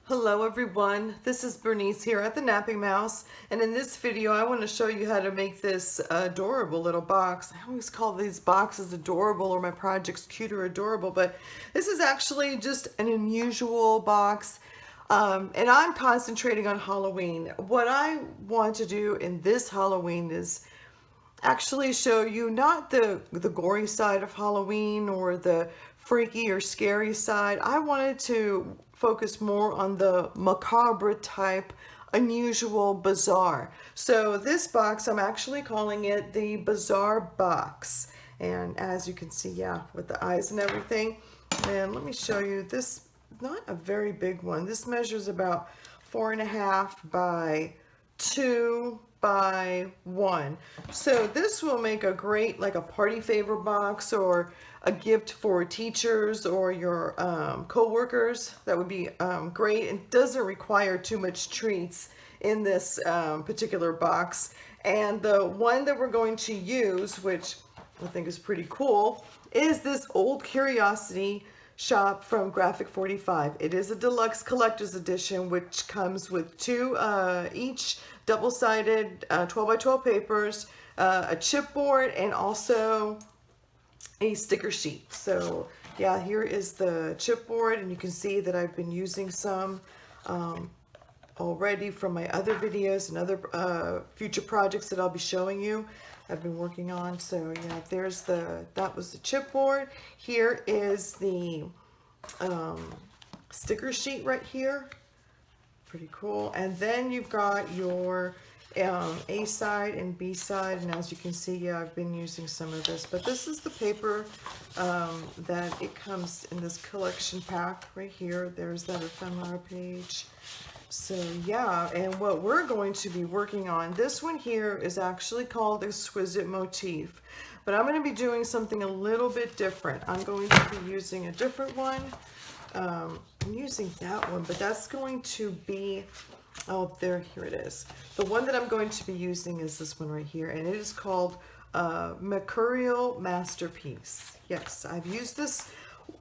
Hello everyone, this is Bernice here at the Napping Mouse, and in this video I want to show you how to make this adorable little box. I always call these boxes adorable or my projects cute or adorable, but this is actually just an unusual box, and I'm concentrating on Halloween. What I want to do in this Halloween is actually show you not the gory side of Halloween or the freaky or scary side. I wanted to focus more on the macabre type unusual bazaar. So this box, I'm actually calling it the Bazaar box. And as you can see, yeah, with the eyes and everything. And let me show you this, not a very big one. This measures about 4.5 by 2 by 1. So this will make a great, like a party favor box or a gift for teachers or your co-workers. That would be great. It doesn't require too much treats in this particular box. And the one that we're going to use, which I think is pretty cool, is this Old Curiosity Shop from Graphic 45. It is a deluxe collector's edition, which comes with two each double-sided 12 by 12 papers, a chipboard, and also a sticker sheet. So yeah, here is the chipboard, and you can see that I've been using some already from my other videos and other future projects that I'll be showing you. I've been working on. So yeah, there's that was the chipboard. Here is the sticker sheet right here. Pretty cool. And then you've got your A side and B side, and as you can see, yeah, I've been using some of this, but this is the paper that it comes in this collection pack right here. There's that ephemera page. So yeah, and what we're going to be working on, this one here is actually called Exquisite Motif, but I'm going to be doing something a little bit different. I'm going to be using a different one. I'm using that one, but that's going to be, oh, here it is. The one that I'm going to be using is this one right here, and it is called Mercurial Masterpiece. Yes, I've used this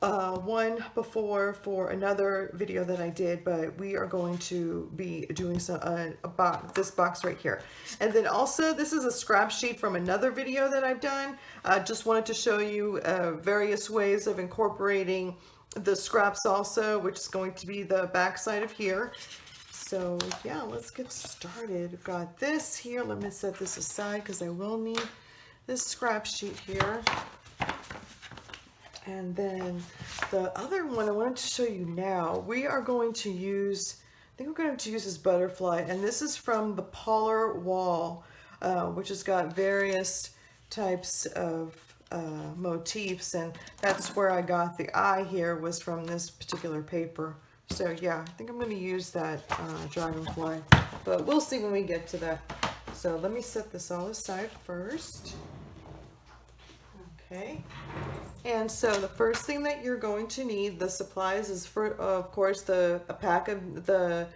one before for another video that I did, but we are going to be doing some this box right here. And then also, this is a scrap sheet from another video that I've done. I just wanted to show you various ways of incorporating the scraps also, which is going to be the back side of here. So yeah, let's get started. I've got this here. Let me set this aside because I will need this scrap sheet here. And then the other one I wanted to show you now, we are going to use, I think we're going to use this butterfly, and this is from the Polar Wall, which has got various types of motifs, and that's where I got the eye here, was from this particular paper. So yeah, I think I'm going to use that dragonfly, but we'll see when we get to that. So let me set this all aside first. Okay, and so the first thing that you're going to need, the supplies, is for, of course, a pack of the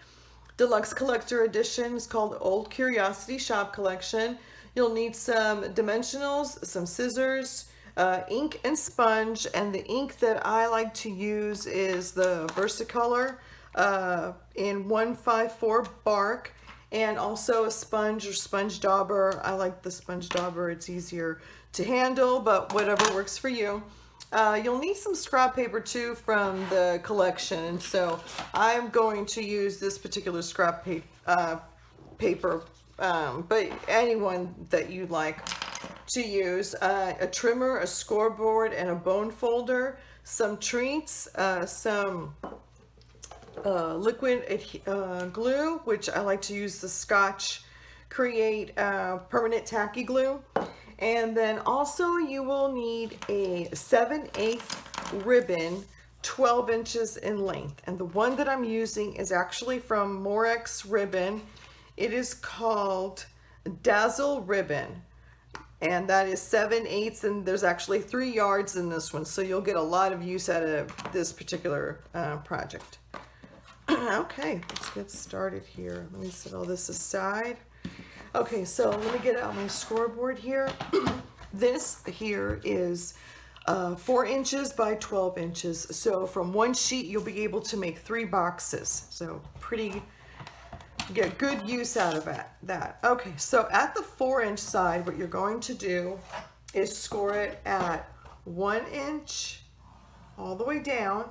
Deluxe Collector Edition. It's called Old Curiosity Shop Collection. You'll need some dimensionals, some scissors, ink and sponge, and the ink that I like to use is the VersaColor in 154 bark, and also a sponge or sponge dauber. I like the sponge dauber, it's easier to handle, but whatever works for you. You'll need some scrap paper too from the collection, and so I'm going to use this particular scrap paper, but anyone that you like to use. A trimmer, a scoreboard, and a bone folder, some treats, some liquid glue, which I like to use the Scotch Create permanent tacky glue. And then also you will need a 7/8 ribbon, 12 inches in length. And the one that I'm using is actually from Morex ribbon. It is called Dazzle ribbon. And that is 7/8, and there's actually 3 yards in this one. So you'll get a lot of use out of this particular project. Okay, let's get started here. Let me set all this aside. Okay, so let me get out my scoreboard here. This here is 4 inches by 12 inches. So from one sheet, you'll be able to make 3 boxes. So get good use out of that. Okay, so at the 4-inch side, what you're going to do is score it at 1 inch all the way down,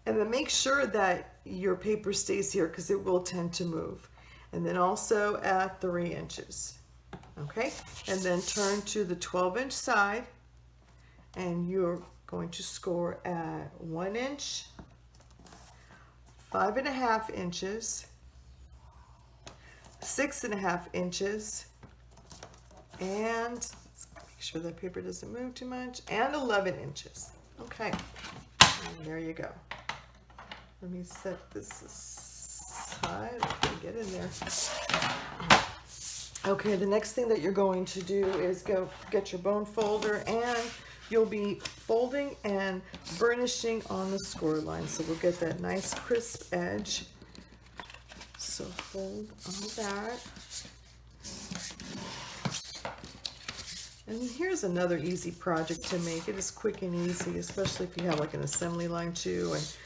and then make sure that your paper stays here because it will tend to move. And then also at 3 inches. Okay, and then turn to the 12-inch side, and you're going to score at 1 inch, 5.5 inches, 6.5 inches, and let's make sure that paper doesn't move too much, and 11 inches. Okay, and there you go. Let me set this aside. Okay, get in there. Okay, the next thing that you're going to do is go get your bone folder, and you'll be folding and burnishing on the score line. So we'll get that nice crisp edge. So fold all that. And here's another easy project to make. It is quick and easy, especially if you have like an assembly line too, and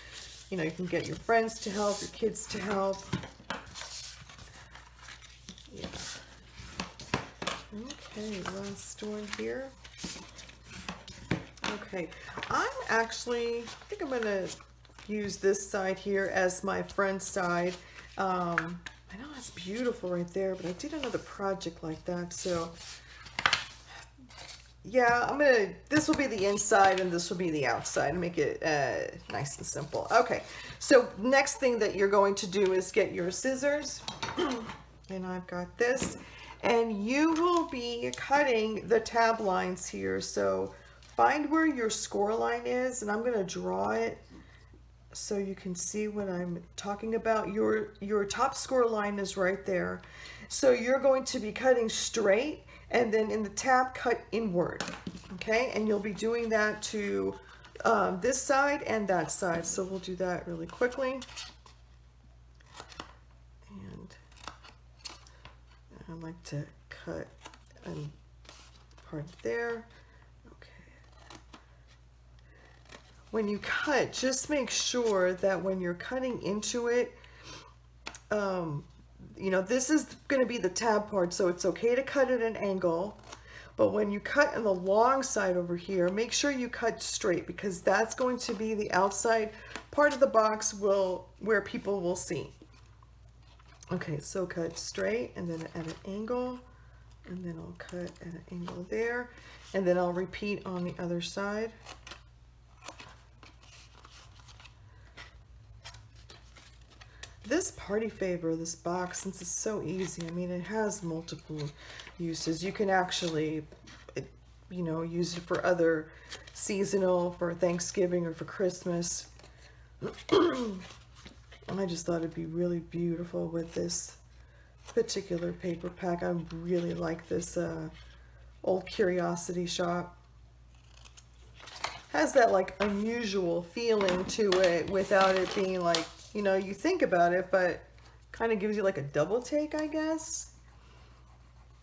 you know, you can get your friends to help, your kids to help. Yeah. Okay, last one here. Okay, I think I'm gonna use this side here as my front side. I know that's beautiful right there, but I did another project like that, so yeah, this will be the inside and this will be the outside, make it nice and simple. Okay, so next thing that you're going to do is get your scissors, and I've got this, and you will be cutting the tab lines here. So find where your score line is, and I'm going to draw it so you can see what I'm talking about. Your top score line is right there. So you're going to be cutting straight, and then in the tab, cut inward. Okay, and you'll be doing that to this side and that side. So we'll do that really quickly. And I like to cut part there. When you cut, just make sure that when you're cutting into it, you know, this is going to be the tab part, so it's okay to cut at an angle. But when you cut on the long side over here, make sure you cut straight, because that's going to be the outside part of the box where people will see. Okay, so cut straight, and then at an angle, and then I'll cut at an angle there, and then I'll repeat on the other side. This party favor, this box, since it's so easy, I mean, it has multiple uses. You can actually, you know, use it for other seasonal, for Thanksgiving or for Christmas. I just thought it'd be really beautiful with this particular paper pack. I really like this Old Curiosity Shop. Has that like unusual feeling to it without it being like, you know, you think about it, but kind of gives you like a double take, I guess.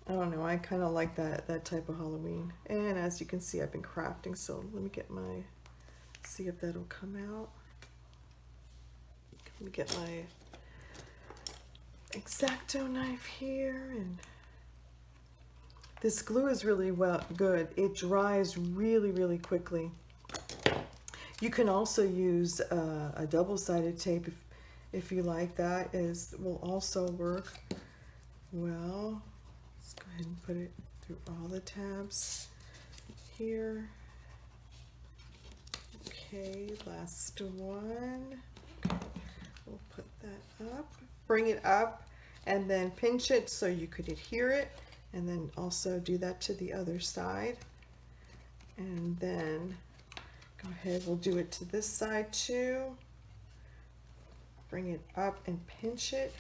I don't know, I kind of like that type of Halloween. And as you can see, I've been crafting, so let me get see if that'll come out. Let me get my X-Acto knife here, and this glue is really good. It dries really, really quickly. You can also use a double-sided tape if you like. That will also work well. Let's go ahead and put it through all the tabs here. Okay, last one. Okay, we'll put that up, bring it up, and then pinch it so you could adhere it, and then also do that to the other side. And then go ahead, we'll do it to this side too. Bring it up and pinch it.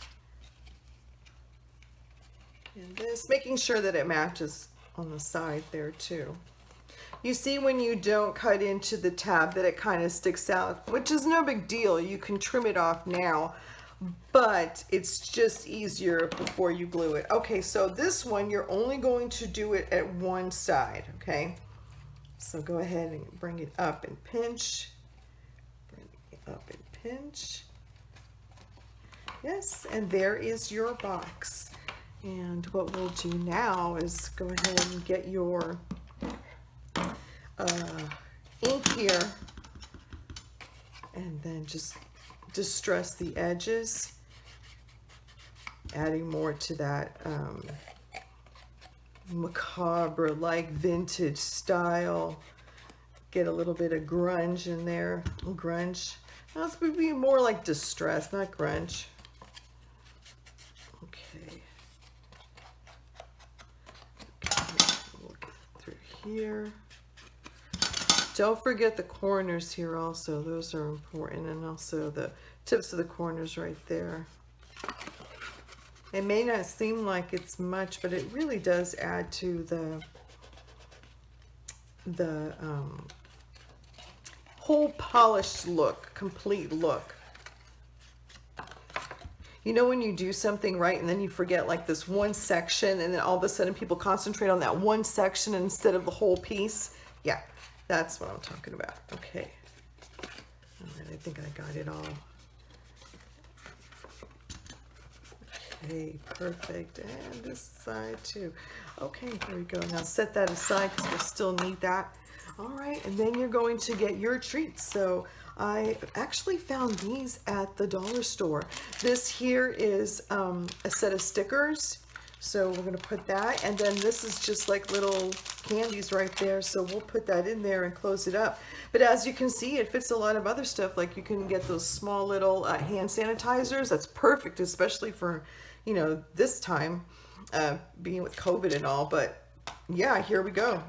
And this, making sure that it matches on the side there too. You see when you don't cut into the tab that it kind of sticks out, which is no big deal. You can trim it off now, but it's just easier before you glue it. Okay, so this one, you're only going to do it at one side, okay? So go ahead and bring it up and pinch. Bring it up and pinch. Yes, and there is your box. And what we'll do now is go ahead and get your ink here, and then just distress the edges, adding more to that macabre, like vintage style. Get a little bit of grunge in there. Grunge. Now this would be more like distress, not grunge. Okay. Look through here. Don't forget the corners here also. Those are important, and also the tips of the corners right there. It may not seem like it's much, but it really does add to the whole polished look, complete look. You know when you do something right and then you forget like this one section, and then all of a sudden people concentrate on that one section instead of the whole piece? Yeah, that's what I'm talking about. Okay. All right, I think I got it all. Okay, perfect. And this side too. Okay, here we go. Now set that aside because we'll still need that. All right, and then you're going to get your treats. So I actually found these at the dollar store. This here is a set of stickers. So we're going to put that, and then this is just like little candies right there. So we'll put that in there and close it up. But as you can see, it fits a lot of other stuff. Like you can get those small little hand sanitizers. That's perfect, especially for, you know, this time, being with COVID and all. But yeah, here we go.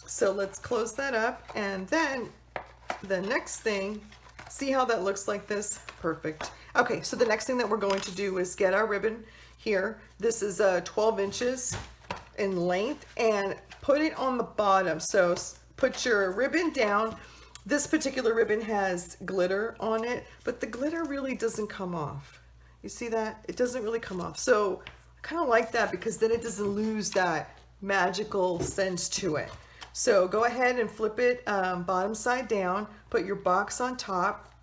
So let's close that up, and then the next thing, see how that looks like this? Perfect. Okay, so the next thing that we're going to do is get our ribbon here. This is 12 inches in length, and put it on the bottom. So put your ribbon down. This particular ribbon has glitter on it, but the glitter really doesn't come off. You see that? It doesn't really come off. So I kind of like that because then it doesn't lose that magical sense to it. So go ahead and flip it bottom side down, put your box on top,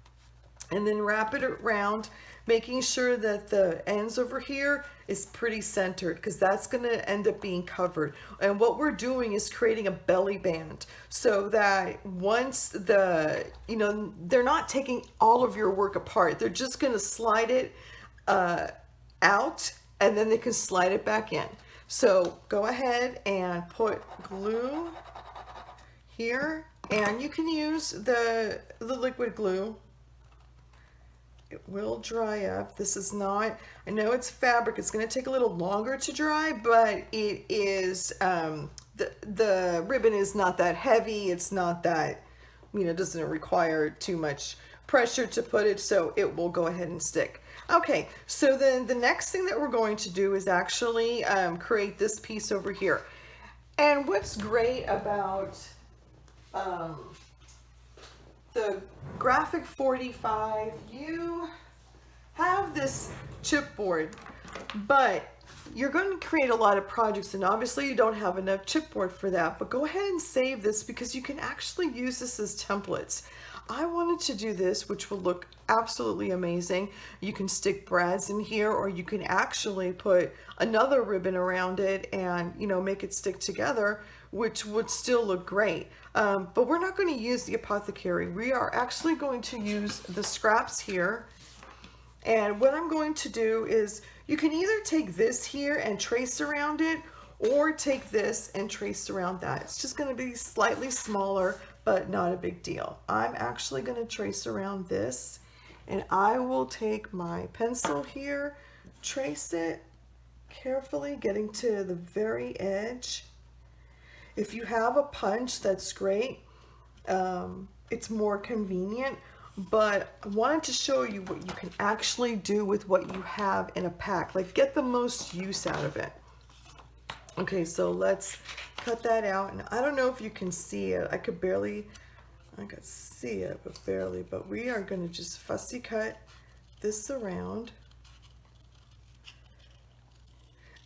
and then wrap it around, making sure that the ends over here is pretty centered, because that's going to end up being covered. And what we're doing is creating a belly band, so that once the, you know, they're not taking all of your work apart. They're just going to slide it out, and then they can slide it back in. So go ahead and put glue here, and you can use the liquid glue. It will dry up. This is not, I know it's fabric, it's going to take a little longer to dry, but it is, the ribbon is not that heavy. It's not that, you know, doesn't require too much pressure to put it, so it will go ahead and stick. Okay, so then the next thing that we're going to do is actually create this piece over here. And what's great about the Graphic 45, you have this chipboard, but you're going to create a lot of projects, and obviously you don't have enough chipboard for that, but go ahead and save this because you can actually use this as templates. I wanted to do this, which will look absolutely amazing. You can stick brads in here, or you can actually put another ribbon around it and, you know, make it stick together, which would still look great. But we're not going to use the apothecary. We are actually going to use the scraps here. And what I'm going to do is, you can either take this here and trace around it, or take this and trace around that. It's just going to be slightly smaller, but not a big deal. I'm actually going to trace around this, and I will take my pencil here, trace it carefully, getting to the very edge. If you have a punch, that's great. It's more convenient, but I wanted to show you what you can actually do with what you have in a pack. Like, get the most use out of it. Okay, so let's cut that out. And I don't know if you can see it. I could see it, but barely. But we are going to just fussy cut this around.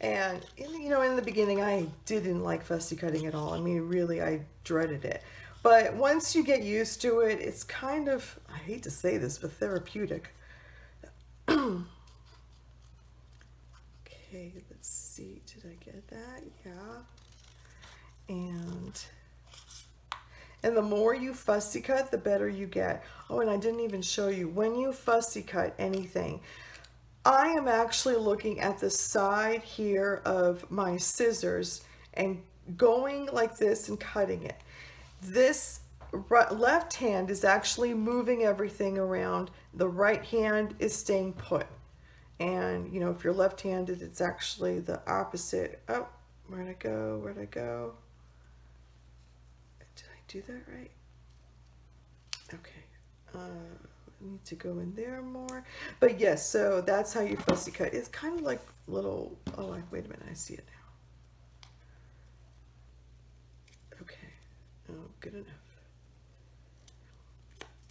And you know, in the beginning I didn't like fussy cutting at all. I mean, really, I dreaded it. But once you get used to it, it's kind of, I hate to say this, but therapeutic. Okay, let's see, did I get that? Yeah. And the more you fussy cut, the better you get. Oh, and I didn't even show you, when you fussy cut anything, I am actually looking at the side here of my scissors and going like this and cutting it. This left hand is actually moving everything around. The right hand is staying put. And you know, if you're left-handed, it's actually the opposite. Oh, where'd I go? Where'd I go? Did I do that right? Okay. I need to go in there more. But yes, so that's how you fussy cut. It's kind of like little, oh, wait a minute, I see it now. Okay. Oh, good enough.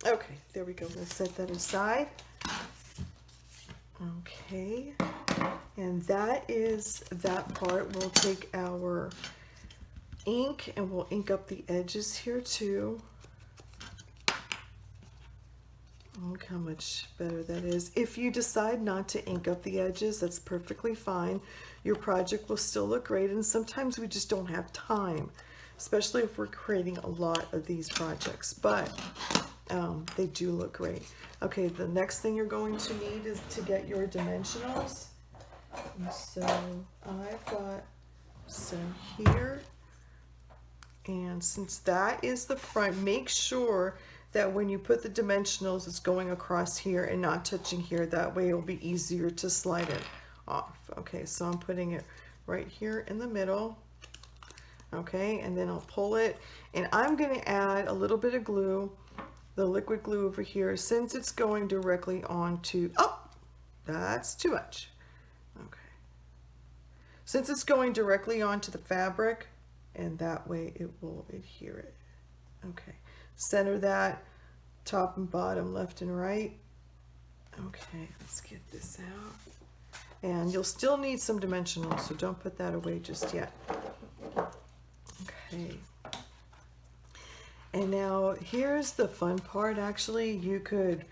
Okay, there we go. Let's set that aside. Okay, and that is that part. We'll take our ink and we'll ink up the edges here too. Look how much better that is. If you decide not to ink up the edges, that's perfectly fine. Your project will still look great, and sometimes we just don't have time, especially if we're creating a lot of these projects, but they do look great. Okay, the next thing you're going to need is to get your dimensionals. And so I've got some here. And since that is the front, make sure that when you put the dimensionals, it's going across here and not touching here. That way it'll be easier to slide it off. Okay, so I'm putting it right here in the middle. Okay, and then I'll pull it. And I'm going to add a little bit of glue, the liquid glue over here, since it's going directly onto, oh, that's too much. Okay. Since it's going directly onto the fabric, and that way it will adhere it. Okay. Center that, top and bottom, left and right. Okay, let's get this out. And you'll still need some dimensionals, so don't put that away just yet. Okay. And now here's the fun part. Actually, you can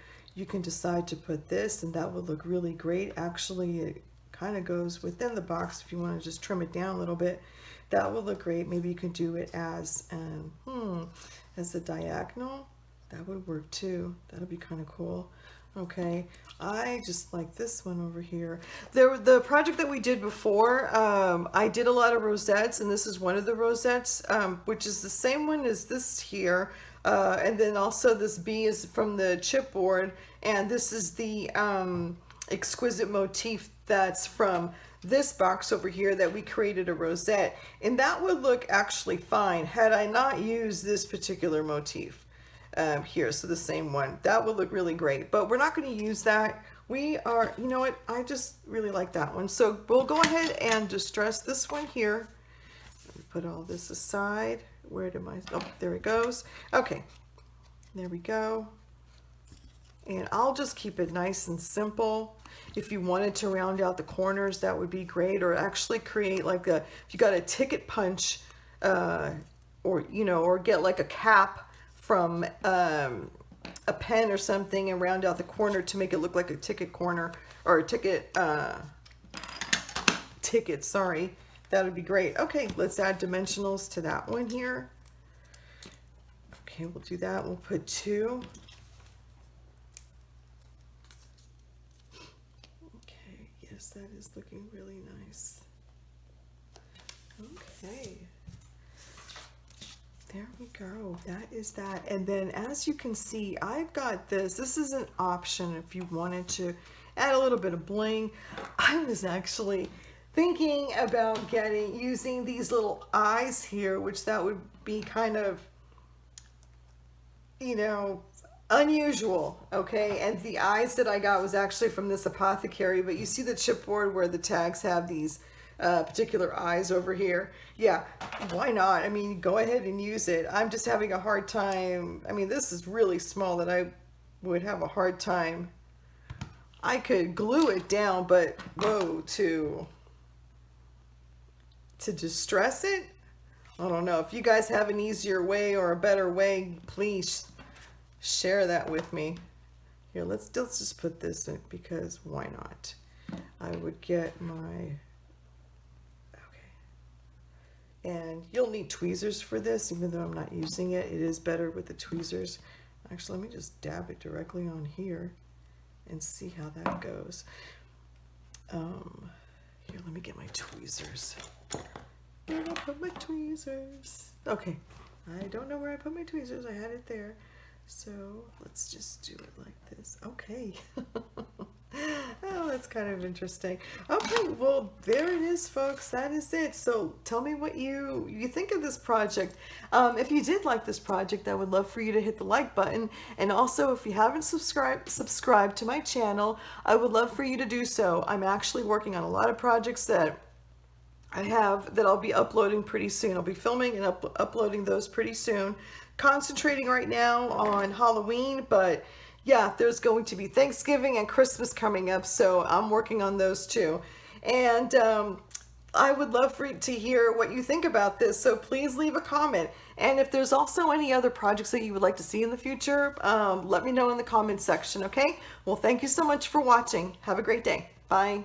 decide to put this, and that would look really great. Actually, it kind of goes within the box if you want to just trim it down a little bit. That would look great. Maybe you can do it as a diagonal. That would work too. That'll be kind of cool. Okay, I just like this one over here. The project that we did before, I did a lot of rosettes, and this is one of the rosettes, which is the same one as this here. And then also this bee is from the chipboard, and this is the exquisite motif that's from this box over here that we created a rosette. And that would look actually fine had I not used this particular motif. Here, so the same one, that would look really great, but we're not going to use that. We are, you know what, I just really like that one, so we'll go ahead and distress this one here. Let me put all this aside. Where did my, oh, there it goes. Okay, there we go. And I'll just keep it nice and simple. If you wanted to round out the corners, that would be great, or actually create like a, if you got a ticket punch, or you know, or get like a cap from a pen or something and round out the corner to make it look like a ticket corner, or a ticket, sorry. That would be great. Okay, let's add dimensionals to that one here. Okay, we'll do that. We'll put 2. Okay, yes, that is looking really nice. Okay. There we go. That is that. And then as you can see, I've got this. This is an option if you wanted to add a little bit of bling. I was actually thinking about using these little eyes here, which that would be kind of, you know, unusual. Okay, and the eyes that I got was actually from this apothecary, but you see the chipboard where the tags have these particular eyes over here. Yeah, why not? I mean, go ahead and use it. I'm just having a hard time. I mean, this is really small that I would have a hard time. I could glue it down, but whoa, to distress it. I don't know. If you guys have an easier way or a better way, please share that with me. Here, let's just put this in, because why not? I would get my, okay. And you'll need tweezers for this, even though I'm not using it. It is better with the tweezers. Actually, let me just dab it directly on here and see how that goes. Here, let me get my tweezers. Where did I put my tweezers? Okay, I don't know where I put my tweezers. I had it there. So let's just do it like this. Okay. Oh, that's kind of interesting. Okay, well, there it is, folks. That is it. So tell me what you think of this project. If you did like this project, I would love for you to hit the like button. And also, if you haven't subscribed to my channel, I would love for you to do so. I'm actually working on a lot of projects that I'll be uploading pretty soon. I'll be filming and uploading those pretty soon. Concentrating right now on Halloween, but yeah, there's going to be Thanksgiving and Christmas coming up, so I'm working on those too. And I would love to hear what you think about this, so please leave a comment. And if there's also any other projects that you would like to see in the future, let me know in the comment section, okay? Well, thank you so much for watching. Have a great day. Bye.